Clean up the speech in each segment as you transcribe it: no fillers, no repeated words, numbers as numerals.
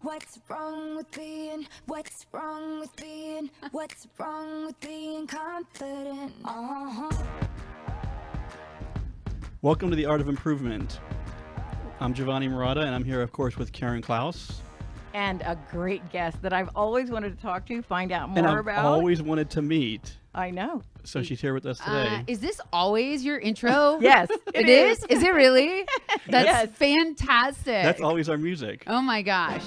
What's wrong with being confident? Welcome to the Art of Improvement. I'm Giovanni Marotta, and I'm here, of course, with Karen Klaus. And a great guest that I've always wanted to talk to, find out more And I've about. always wanted to meet. I know. So she's here with us today. Is this always your intro? Yes, it is. Is it really? That's Yes. fantastic. That's always our music. Oh my gosh.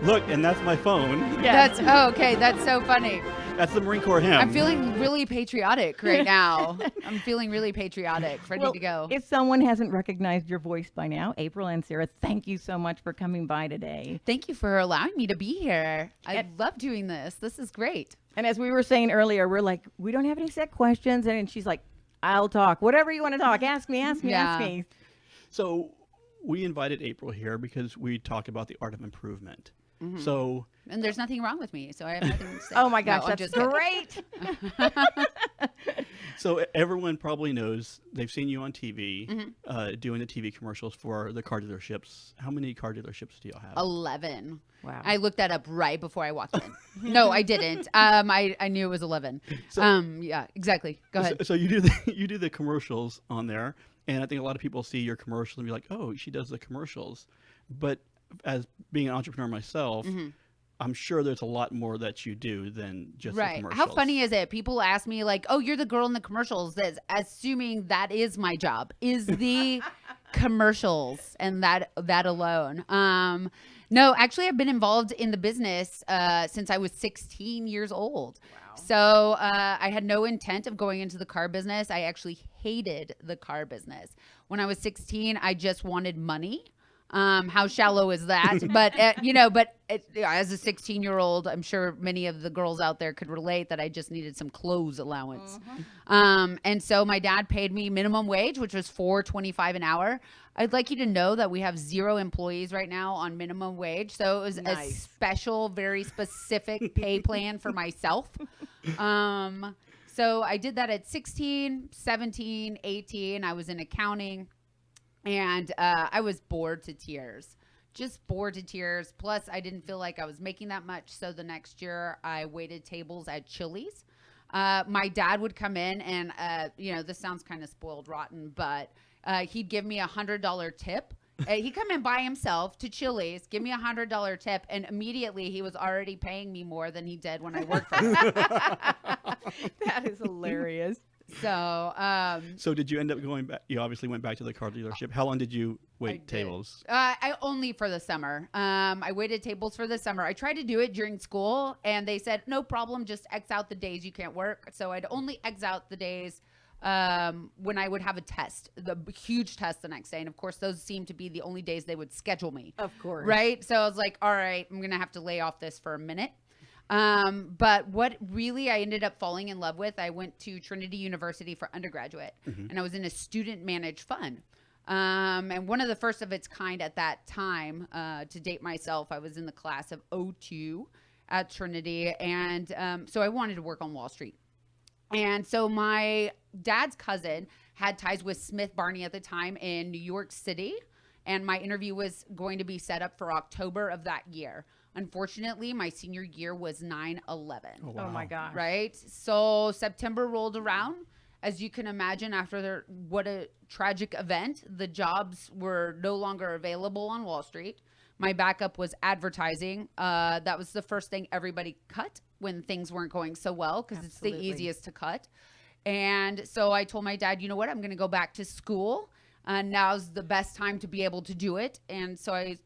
Look, and that's my phone. Yes. Okay. That's so funny. That's the Marine Corps hymn. I'm feeling really patriotic right now. I'm feeling really patriotic, ready to go. If someone hasn't recognized your voice by now, April and Sarah, thank you so much for coming by today. Thank you for allowing me to be here. I love doing this. This is great. And as we were saying earlier, we're like, we don't have any set questions. And she's like, I'll talk. Whatever you want to talk. Ask me. So we invited April here because we talk about the art of improvement. Mm-hmm. So, and there's nothing wrong with me, so I have nothing to say. Oh my gosh, No, I'm that's just kidding. great. so everyone probably knows, they've seen you on TV, doing the TV commercials for the car dealerships. How many car dealerships do y'all have? 11. Wow. I looked that up right before I walked in. No, I didn't. I knew it was 11. So, yeah, exactly. Go ahead. So you do the commercials on there, and I think a lot of people see your commercials and be like, "Oh, she does the commercials." But as being an entrepreneur myself, I'm sure there's a lot more that you do than just the Right. commercials. How funny is it? People ask me like, "Oh, you're the girl in the commercials." That's assuming that is my job. Is the commercials and that alone. No, actually, I've been involved in the business since I was 16 years old. Wow. So I had no intent of going into the car business. I actually hated the car business. When I was 16, I just wanted money. How shallow is that? But, as a 16-year-old, I'm sure many of the girls out there could relate that I just needed some clothes allowance. And so my dad paid me minimum wage, which was $4.25 an hour. I'd like you to know that we have 0 employees right now on minimum wage. So it was a special, very specific pay plan for myself. So I did that at 16, 17, 18. I was in accounting. And I was bored to tears, just bored to tears. Plus, I didn't feel like I was making that much. So the next year, I waited tables at Chili's. My dad would come in and, this sounds kind of spoiled rotten, but he'd give me $100 tip. He'd come in by himself to Chili's, give me $100 tip, and immediately he was already paying me more than he did when I worked for him. That is hilarious. So did you end up going back? You obviously went back to the car dealership. How long did you wait tables? I only for the summer. I waited tables for the summer. I tried to do it during school, and they said, no problem, just X out the days you can't work. So I'd only X out the days when I would have a test, the huge test the next day. And of course, those seemed to be the only days they would schedule me. Of course. Right? So I was like, all right, I'm going to have to lay off this for a minute. But what really I ended up falling in love with, I went to Trinity University for undergraduate, and I was in a student managed fund. And one of the first of its kind at that time, to date myself, I was in the class of 02 at Trinity. And so I wanted to work on Wall Street. And so my dad's cousin had ties with Smith Barney at the time in New York City. And my interview was going to be set up for October of that year. Unfortunately, my senior year was 9/11. Oh, wow. Oh my gosh. Right? So September rolled around. As you can imagine, after what a tragic event, the jobs were no longer available on Wall Street. My backup was advertising. That was the first thing everybody cut when things weren't going so well, because it's the easiest to cut. And so I told my dad, you know what, I'm going to go back to school. Now's the best time to be able to do it. And so I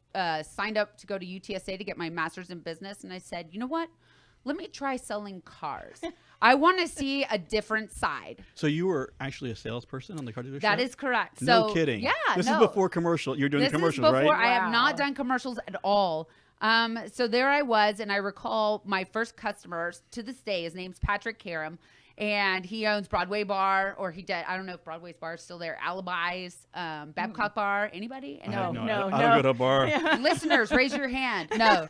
signed up to go to UTSA to get my master's in business. And I said, you know what? Let me try selling cars. I want to see a different side. So you were actually a salesperson on the car dealership? That is correct. No so, kidding. Yeah, This is before commercial. You're doing commercials, right? I have Wow. not done commercials at all. So there I was, and I recall my first customer to this day. His name's Patrick Karam. And he owns Broadway Bar, or he did. I don't know if Broadway's bar is still there. Alibis, Babcock Bar. Anybody? I don't No. go to a bar. Listeners, raise your hand. No.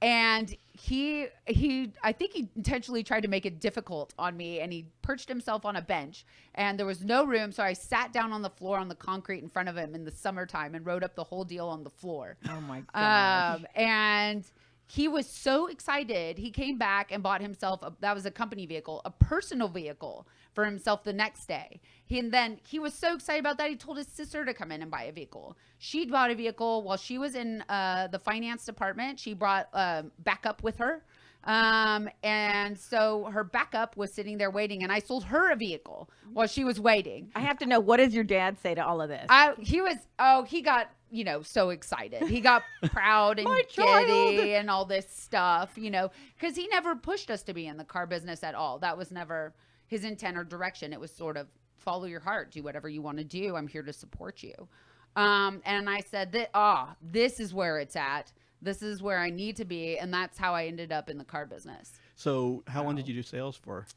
And I think he intentionally tried to make it difficult on me, and he perched himself on a bench, and there was no room. So I sat down on the floor on the concrete in front of him in the summertime and wrote up the whole deal on the floor. Oh my gosh. And he was so excited. He came back and bought himself that was a company vehicle, a personal vehicle for himself the next day. And then he was so excited about that. He told his sister to come in and buy a vehicle. She bought a vehicle while she was in the finance department. She brought backup with her. And so her backup was sitting there waiting, and I sold her a vehicle while she was waiting. I have to know, what does your dad say to all of this? He got, so excited. He got proud and giddy and all this stuff, because he never pushed us to be in the car business at all. That was never his intent or direction. It was sort of follow your heart, do whatever you want to do. I'm here to support you. And I said that, this is where it's at. This is where I need to be. And that's how I ended up in the car business. So how long did you do sales for?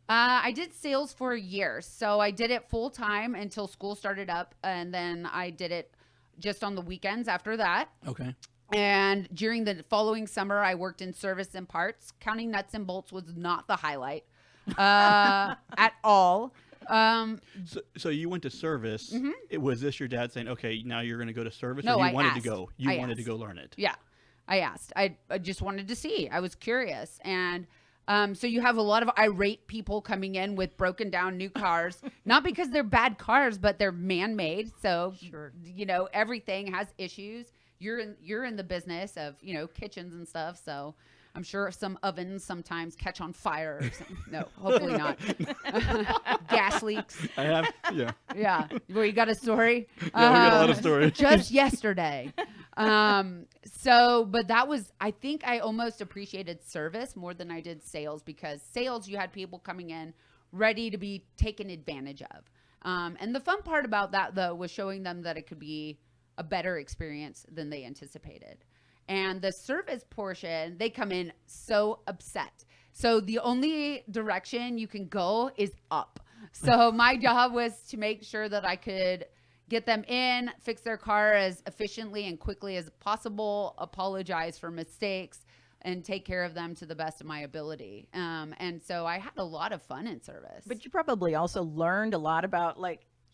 I did sales for a year. So I did it full time until school started up. And then I did it just on the weekends after that. Okay. And during the following summer, I worked in service and parts. Counting nuts and bolts was not the highlight at all. So you went to service. Mm-hmm. Was this your dad saying, okay, now you're going to go to service? No, or you I wanted asked. to go? You wanted to go learn it? Yeah, I asked. I just wanted to see. I was curious. And so you have a lot of irate people coming in with broken down new cars, not because they're bad cars, but they're man-made. So, Sure. Everything has issues. You're in the business of, kitchens and stuff. So I'm sure some ovens sometimes catch on fire or something. No, hopefully not. Gas leaks. I have, yeah. Yeah. Well, you got a story? Yeah, we got a lot of stories. Just yesterday. But that was, I think I almost appreciated service more than I did sales, because sales, you had people coming in ready to be taken advantage of. And the fun part about that, though, was showing them that it could be a better experience than they anticipated. And the service portion, they come in so upset. So the only direction you can go is up. So my job was to make sure that I could get them in, fix their car as efficiently and quickly as possible, apologize for mistakes, and take care of them to the best of my ability. And so I had a lot of fun in service. But you probably also learned a lot about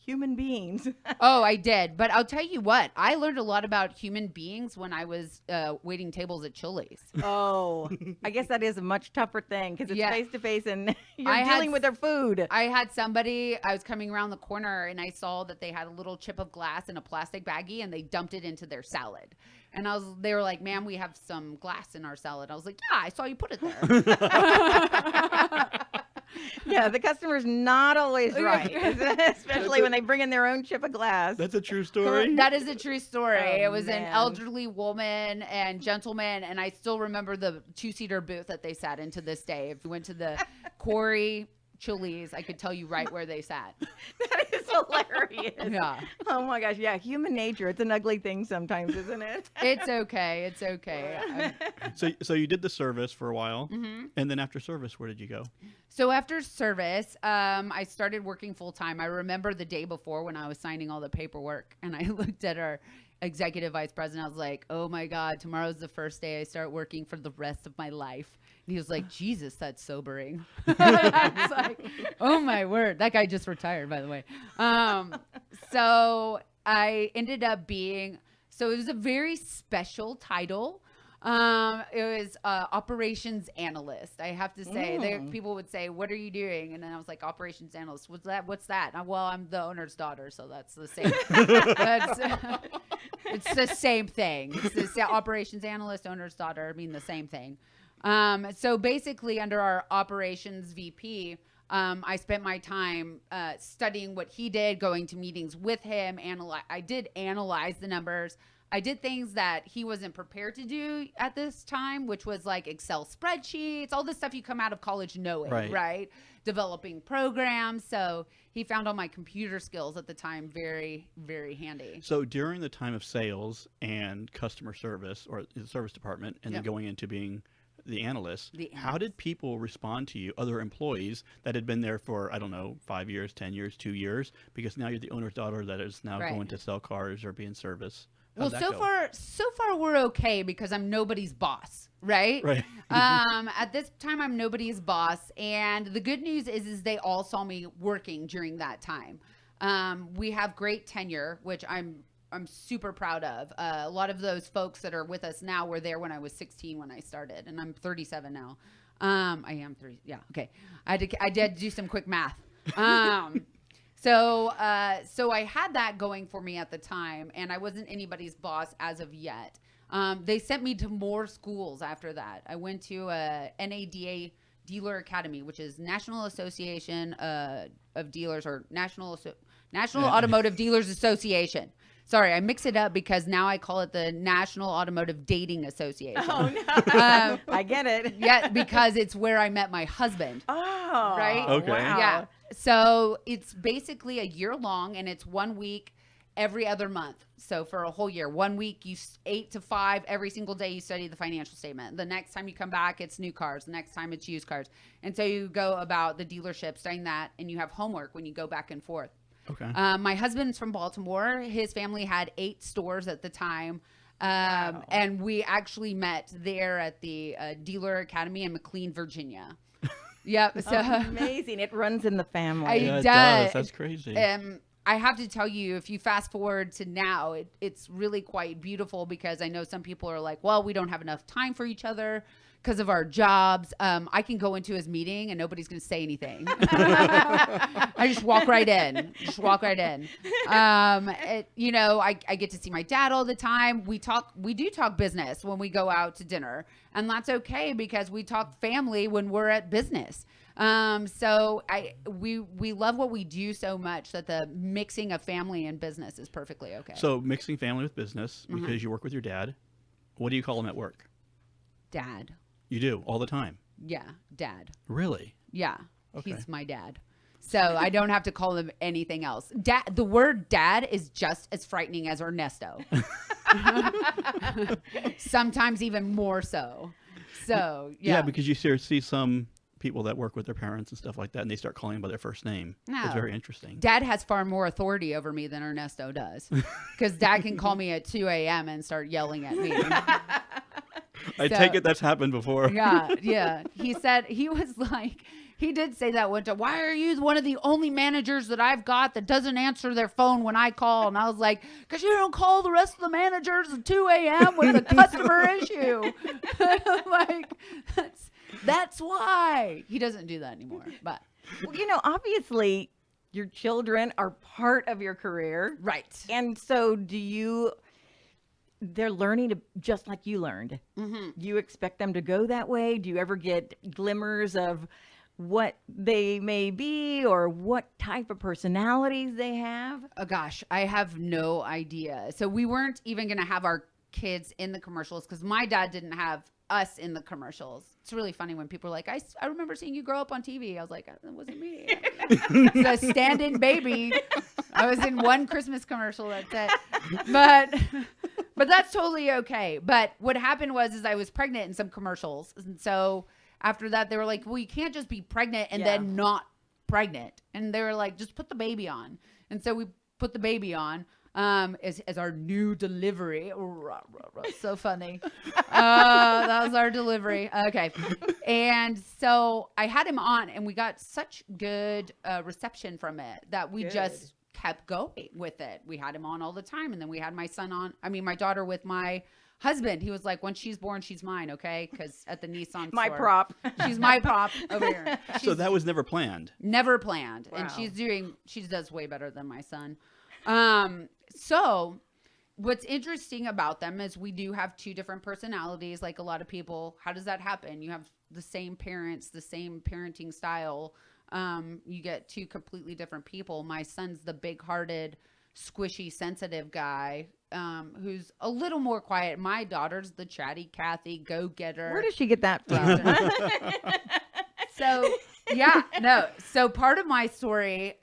human beings. Oh, I did. But I'll tell you what, I learned a lot about human beings when I was waiting tables at Chili's. Oh, I guess that is a much tougher thing, because it's Yeah. face to face and you're I dealing had- with their food. I had somebody, I was coming around the corner and I saw that they had a little chip of glass in a plastic baggie and they dumped it into their salad. And they were like, ma'am, we have some glass in our salad. I was like, yeah, I saw you put it there. Yeah, the customer's not always right, especially when they bring in their own chip of glass. That's a true story. That is a true story. Oh, It was an man. elderly woman and gentleman, and I still remember the 2-seater booth that they sat in to this day. If you went to the Quarry Chili's, I could tell you right where they sat. That is hilarious. Yeah. Oh my gosh. Yeah. Human nature. It's an ugly thing sometimes, isn't it? It's okay. It's okay. So you did the service for a while, Mm-hmm. and then after service, where did you go? So after service, I started working full time. I remember the day before when I was signing all the paperwork, and I looked at our executive vice president. I was like, oh my God, tomorrow's the first day I start working for the rest of my life. And he was like, Jesus, that's sobering. I was like, oh my word. That guy just retired, by the way. So I ended up so it was a very special title. It was operations analyst. I have to say, people would say, "What are you doing?" And then I was like, "Operations analyst." What's that? Well, I'm the owner's daughter, so that's the same. It's the same thing. It's the operations analyst, owner's daughter, mean the same thing. So basically, under our operations VP, I spent my time studying what he did, going to meetings with him. I did analyze the numbers. I did things that he wasn't prepared to do at this time, which was like Excel spreadsheets, all the stuff you come out of college knowing, right? Developing programs. So he found all my computer skills at the time very, very handy. So during the time of sales and customer service, or the service department, and then going into being the analyst, how did people respond to you, other employees that had been there for, I don't know, 5 years, 10 years, 2 years, because now you're the owner's daughter that is now going to sell cars or be in service? Well, How'd that go? so far we're okay because I'm nobody's boss, right? Right. At this time, I'm nobody's boss, and the good news is they all saw me working during that time. We have great tenure, which I'm super proud of. A lot of those folks that are with us now were there when I was 16 when I started, and I'm 37 now. I am 30. Yeah, okay. I did do some quick math. So I had that going for me at the time, and I wasn't anybody's boss as of yet. They sent me to more schools after that. I went to a NADA Dealer Academy, which is National Association of Dealers, or National Automotive Dealers Association. Sorry, I mix it up because now I call it the National Automotive Dating Association. Oh, no. I get it. Yeah, because it's where I met my husband. Oh. Right? Okay. Wow. Yeah. So it's basically a year long, and it's 1 week every other month. So for a whole year, 1 week, 8 to 5, every single day you study the financial statement. The next time you come back, it's new cars. The next time it's used cars. And so you go about the dealership studying that, and you have homework when you go back and forth. Okay. My husband's from Baltimore. His family had 8 stores at the time. Wow. And we actually met there at the Dealer Academy in McLean, Virginia. Yep. So Amazing. It runs in the family. Yeah, it does. does. That's crazy. I have to tell you, if you fast forward to now, it's really quite beautiful because I know some people are like, well, we don't have enough time for each other because of our jobs. I can go into his meeting and nobody's going to say anything. I just walk right in. I get to see my dad all the time. We do talk business when we go out to dinner, and that's okay because we talk family when we're at business. So we love what we do so much that the mixing of family and business is perfectly okay. So mixing family with business because you work with your dad. What do you call him at work? Dad. You do all the time. Yeah. Dad. Really? Yeah. Okay. He's my dad. So I don't have to call him anything else. Dad, the word dad is just as frightening as Ernesto. Sometimes even more so. So, yeah. because you see some people that work with their parents and stuff like that, and they start calling them by their first name. No. It's very interesting. Dad has far more authority over me than Ernesto does. Because Dad can call me at 2 a.m. and start yelling at me. I take it that's happened before. Yeah. He said, he did say that one time. Why are you one of the only managers that I've got that doesn't answer their phone when I call? And I was like, because you don't call the rest of the managers at 2 a.m. with a customer issue. Like, that's why. He doesn't do that anymore. But Well, obviously your children are part of your career. right. And so they're learning to, just like you learned. Mm-hmm. Do you expect them to go that way? Do you ever get glimmers of what they may be or what type of personalities they have? Oh gosh, I have no idea. So we weren't even going to have our kids in the commercials because my dad didn't have us in the commercials. It's really funny when people are like, I remember seeing you grow up on TV. I was like, that wasn't me. It's a stand-in baby. I was in one Christmas commercial, that's it. But that's totally okay. But what happened was I was pregnant in some commercials. And so after that, they were like, well, you can't just be pregnant and then not pregnant. And they were like, just put the baby on. And so we put the baby on as our new delivery. So funny. That was our delivery. Okay. And so I had him on and we got such good reception from it that we just kept going with it. We had him on all the time. And then we had my daughter with my husband. He was like, when she's born, she's mine. Okay. Because at the Nissan My store, prop. she's my prop over here. So that was never planned. Never planned. Wow. And she does way better than my son. So what's interesting about them is we do have 2 different personalities. Like a lot of people, how does that happen? You have the same parents, the same parenting style. You get 2 completely different people. My son's the big-hearted, squishy, sensitive guy, who's a little more quiet. My daughter's the chatty Cathy, go-getter. Where does she get that from? So part of my story,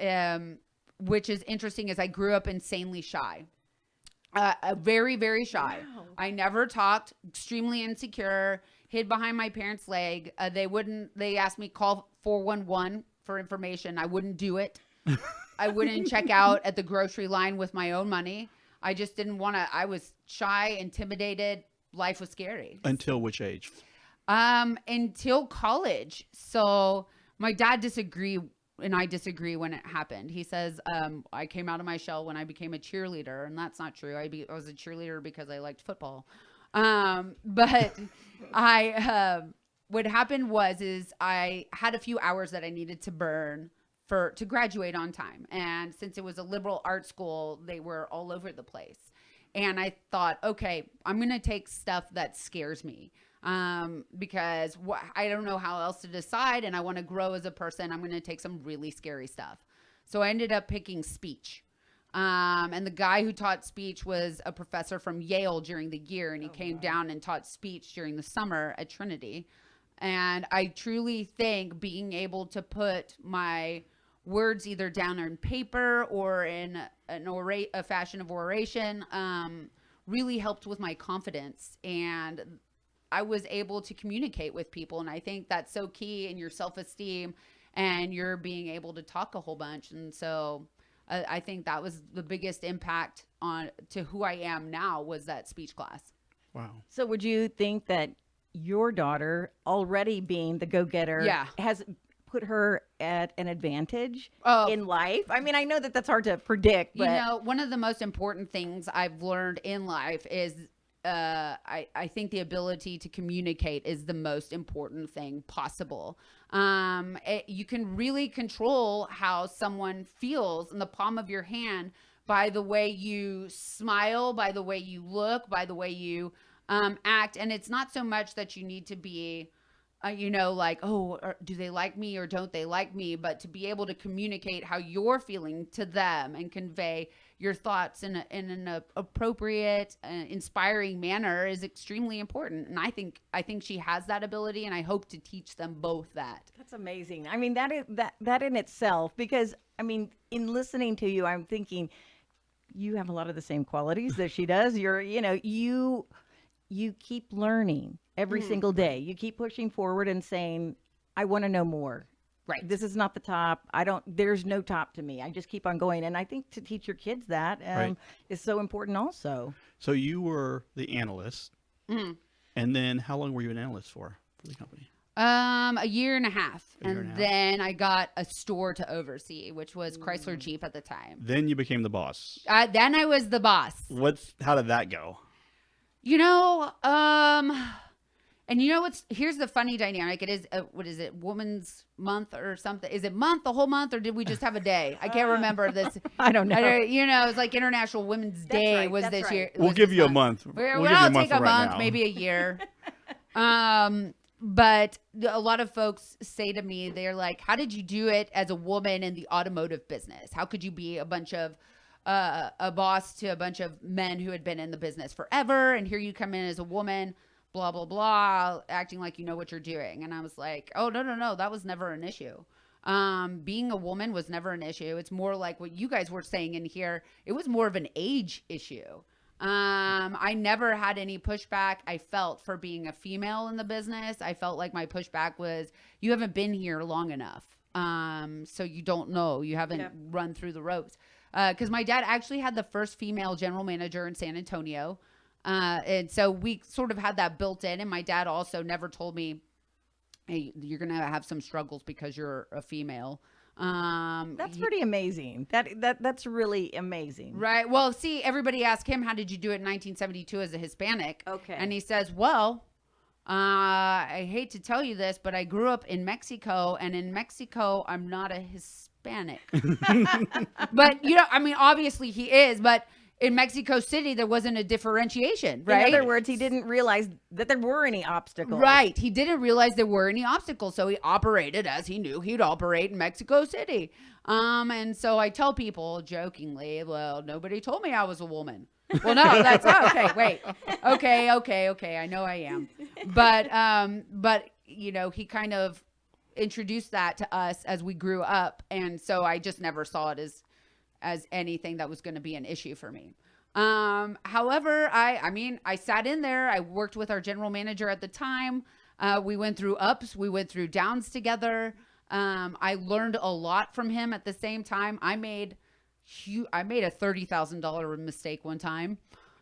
which is interesting, is I grew up insanely shy. Very, very shy. Wow. I never talked, extremely insecure, hid behind my parents' leg. They asked me call 411 for information. I wouldn't do it. I wouldn't check out at the grocery line with my own money. I just didn't want to. I was shy, intimidated. Life was scary. Until which age? Until college. So my dad and I disagree when it happened. He says, I came out of my shell when I became a cheerleader, and that's not true. I was a cheerleader because I liked football. But what happened is I had a few hours that I needed to burn to graduate on time. And since it was a liberal arts school, they were all over the place. And I thought, okay, I'm going to take stuff that scares me. Because I don't know how else to decide, and I want to grow as a person. I'm going to take some really scary stuff. So I ended up picking speech. And the guy who taught speech was a professor from Yale during the year, and he came down and taught speech during the summer at Trinity. And I truly think being able to put my words either down on paper or in a fashion of oration really helped with my confidence, and I was able to communicate with people. And I think that's so key in your self-esteem and you're being able to talk a whole bunch. And so I think that was the biggest impact to who I am now, was that speech class. Wow. So would you think that your daughter, already being the go-getter, has put her at an advantage in life? I mean, I know that that's hard to predict, but one of the most important things I've learned in life is I think the ability to communicate is the most important thing possible. You can really control how someone feels in the palm of your hand by the way you smile, by the way you look, by the way you act. And it's not so much that you need to be like, do they like me or don't they like me? But to be able to communicate how you're feeling to them and convey your thoughts in an appropriate, inspiring manner is extremely important. And I think she has that ability, and I hope to teach them both that. That's amazing. I mean, that in itself, because I mean, in listening to you, I'm thinking you have a lot of the same qualities that she does. You keep learning every single day. You keep pushing forward and saying, I want to know more. Right. This is not the top. There's no top to me. I just keep on going. And I think to teach your kids that is so important also. So you were the analyst. Mm-hmm. And then how long were you an analyst for the company? A year and a half. Then I got a store to oversee, which was Chrysler Jeep at the time. Then you became the boss. Then I was the boss. How did that go? And here's the funny dynamic. It is, what is it, Women's Month or something? Is it the whole month, or did we just have a day? I can't remember this. I don't know. It's like International Women's Day was this year. We'll give you a month. I'll take a month, maybe a year. But a lot of folks say to me, they're like, how did you do it as a woman in the automotive business? How could you be a boss to a bunch of men who had been in the business forever, and here you come in as a woman, blah, blah, blah, acting like you know what you're doing. And I was like, oh, no, that was never an issue. Being a woman was never an issue. It's more like what you guys were saying in here. It was more of an age issue. I never had any pushback, I felt, for being a female in the business. I felt like my pushback was, you haven't been here long enough. So you don't know. You haven't run through the ropes. Because my dad actually had the first female general manager in San Antonio. And so we sort of had that built in. And my dad also never told me, hey, you're going to have some struggles because you're a female. That's pretty amazing. That's really amazing. Right. Well, see, everybody asked him, how did you do it in 1972 as a Hispanic? Okay. And he says, well, I hate to tell you this, but I grew up in Mexico, and in Mexico, I'm not a Hispanic. But, obviously he is, but in Mexico City, there wasn't a differentiation, right? In other words, he didn't realize that there were any obstacles. Right. He didn't realize there were any obstacles. So he operated as he knew he'd operate in Mexico City. And so I tell people jokingly, well, nobody told me I was a woman. Well, no, okay, wait. Okay. I know I am. But he kind of introduced that to us as we grew up. And so I just never saw it as anything that was going to be an issue for me. However, I sat in there. I worked with our general manager at the time. We went through ups, we went through downs together. I learned a lot from him at the same time. I made I made a $30,000 mistake one time.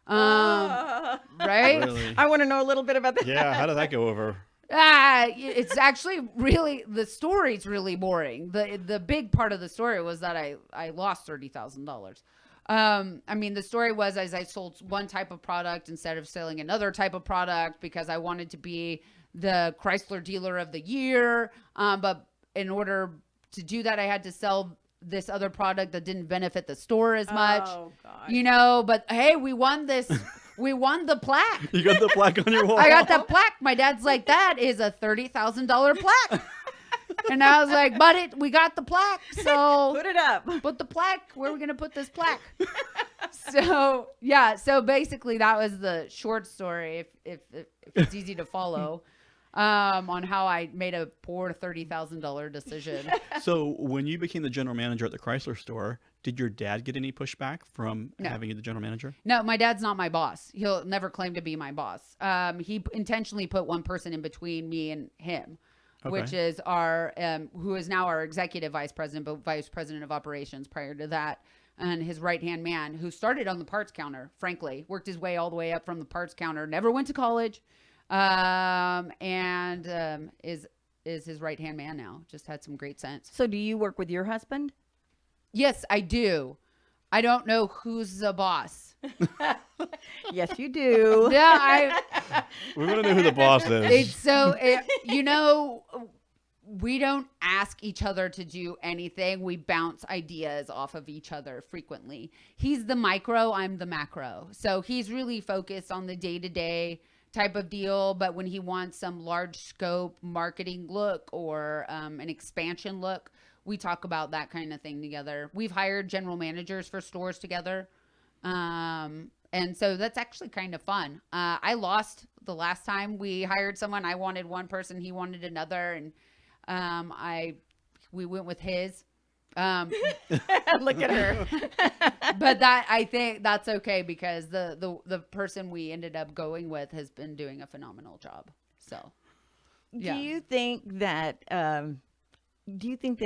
Ah. Right? Really? I want to know a little bit about that. Yeah. How did that go over? It's actually really, the story's really boring. The big part of the story was that I lost $30,000. I mean, the story was as I sold one type of product instead of selling another type of product because I wanted to be the Chrysler dealer of the year. But in order to do that, I had to sell this other product that didn't benefit the store as much, Oh, God. you know, but hey, we won this. We won the plaque. You got the plaque on your wall. I got the plaque. My dad's like, that is a $30,000 plaque. And I was like, but we got the plaque. So Put it up. put the plaque. Where are we going to put this plaque? So, yeah. So basically that was the short story. If it's easy to follow, on how I made a poor $30,000 decision. So when you became the general manager at the Chrysler store, did your dad get any pushback from No. having you the general manager? No, my dad's not my boss. He'll never claim to be my boss. He intentionally put one person in between me and him, which is our, who is now our executive vice president, but vice president of operations prior to that. And his right-hand man, who started on the parts counter, frankly, worked his way all the way up from the parts counter, never went to college, and is his right-hand man now. Just had some great sense. So do you work with your husband? Yes, I do. I don't know who's the boss. Yes, you do. Yeah, We want to know who the boss is. it's so, you know, we don't ask each other to do anything. We bounce ideas off of each other frequently. He's the micro, I'm the macro. So he's really focused on the day-to-day type of deal. But when he wants some large scope marketing look or an expansion look, we talk about that kind of thing together. We've hired general managers for stores together. And so that's actually kind of fun. I lost the last time we hired someone. I wanted one person, he wanted another, and we went with his. Look at her. But that, I think that's okay because the person we ended up going with has been doing a phenomenal job. So, yeah. Do you think that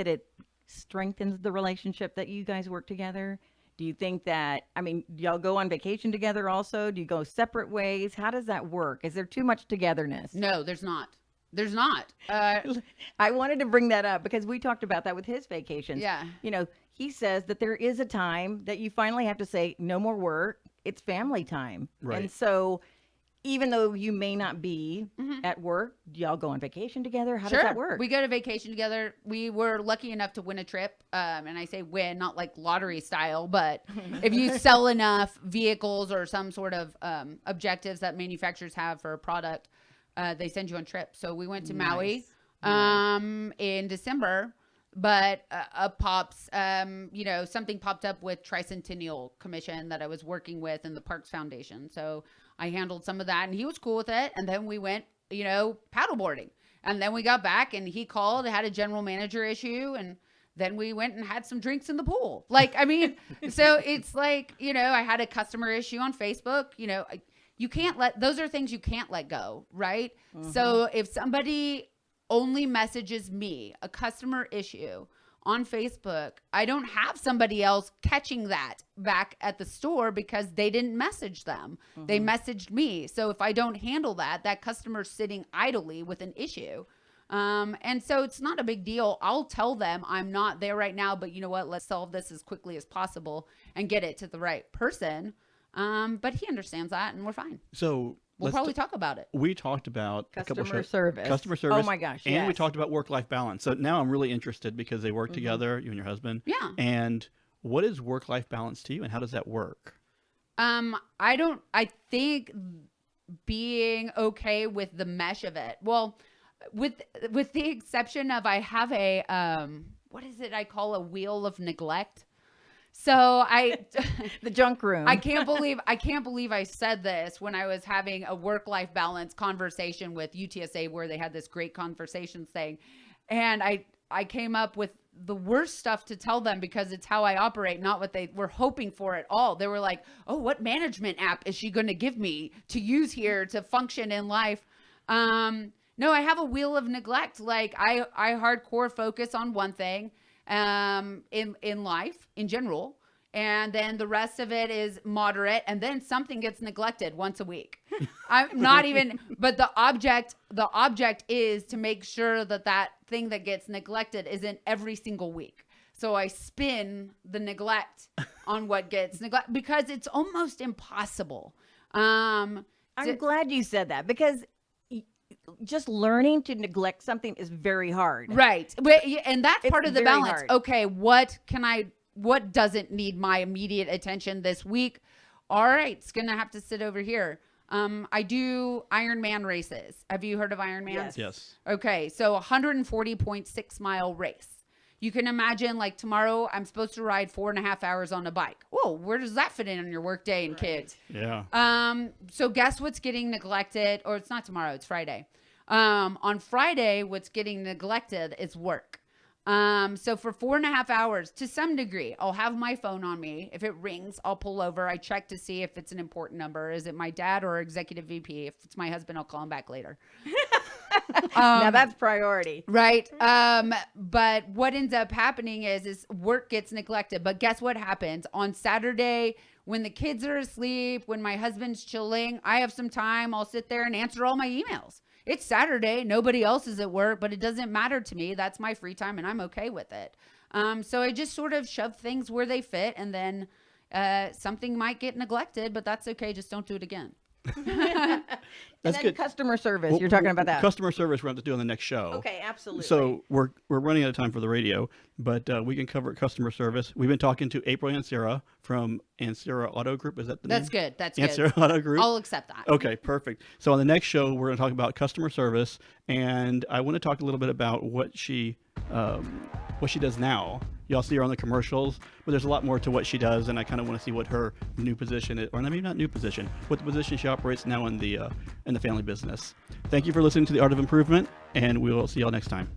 it strengthens the relationship that you guys work together? Do you think that, I mean, do y'all go on vacation together also? Do you go separate ways? How does that work? Is there too much togetherness? No, there's not. There's not. I wanted to bring that up because we talked about that with his vacations. Yeah. You know, he says that there is a time that you finally have to say, no more work. It's family time. Right. And so even though you may not be at work, do y'all go on vacation together? How does that work? We go to vacation together. We were lucky enough to win a trip. And I say win, not like lottery style, but if you sell enough vehicles or some sort of objectives that manufacturers have for a product, they send you on trips. So we went to Maui in December, but something popped up with Tricentennial Commission that I was working with in the Parks Foundation. So I handled some of that and he was cool with it. And then we went, paddleboarding. And then we got back and he called, had a general manager issue, and then we went and had some drinks in the pool. Like, I mean, so it's like, I had a customer issue on Facebook, you can't those are things you can't let go, right? So if somebody only messages me a customer issue on Facebook, I don't have somebody else catching that back at the store because they didn't message them. They messaged me. So if I don't handle that customer's sitting idly with an issue. And so it's not a big deal. I'll tell them I'm not there right now, but you know what? Let's solve this as quickly as possible and get it to the right person. But he understands that and we're fine. So We'll probably talk about it. We talked about Customer service. Customer service. Oh my gosh. And we yes. talked about work-life balance. So now I'm really interested because they work together, you and your husband. Yeah. And what is work-life balance to you and how does that work? I think being okay with the mesh of it. Well, with the exception of I have a, what is it I call a wheel of neglect? So the junk room. I can't believe I said this when I was having a work-life balance conversation with UTSA where they had this great conversation thing. And I came up with the worst stuff to tell them because it's how I operate, not what they were hoping for at all. They were like, oh, what management app is she going to give me to use here to function in life? No, I have a wheel of neglect. Like I hardcore focus on one thing. In life in general, and then the rest of it is moderate, and then something gets neglected once a week. I'm not even, but the object is to make sure that that thing that gets neglected isn't every single week. So I spin the neglect on what gets neglected because it's almost impossible. I'm glad you said that, because just learning to neglect something is very hard. Right. And that's part of the very balance. hard. Okay, what doesn't need my immediate attention this week? All right, it's going to have to sit over here. I do Ironman races. Have you heard of Ironman? Yes. Okay, so 140.6 mile race. You can imagine, like, tomorrow I'm supposed to ride 4.5 hours on a bike. Whoa, where does that fit in on your work day and kids? Yeah. So guess what's getting neglected? Or it's not tomorrow, it's Friday. On Friday, what's getting neglected is work. So for 4.5 hours, to some degree, I'll have my phone on me. If it rings, I'll pull over. I check to see if it's an important number. Is it my dad or executive VP? If it's my husband, I'll call him back later. Now that's priority. Right. But what ends up happening is work gets neglected. But guess what happens? On Saturday, when the kids are asleep, when my husband's chilling, I have some time. I'll sit there and answer all my emails. It's Saturday. Nobody else is at work, but it doesn't matter to me. That's my free time, and I'm okay with it. So I just sort of shove things where they fit, and then something might get neglected, but that's okay. Just don't do it again. And That's then good. customer service. You're talking about that. Customer service we're going to have to do on the next show. Okay, absolutely. So we're running out of time for the radio, but we can cover customer service. We've been talking to April Ancira from Ancira Auto Group. Is that the That's name? good. That's Ancira good. Auto Group. I'll accept that. Okay, perfect. So on the next show, we're going to talk about customer service, and I want to talk a little bit about what she does now. Y'all see her on the commercials, but there's a lot more to what she does, and I kind of want to see what her new position is, or maybe not new position, what the position she operates now in the family business. Thank you for listening to The Art of Improvement, and we will see y'all next time.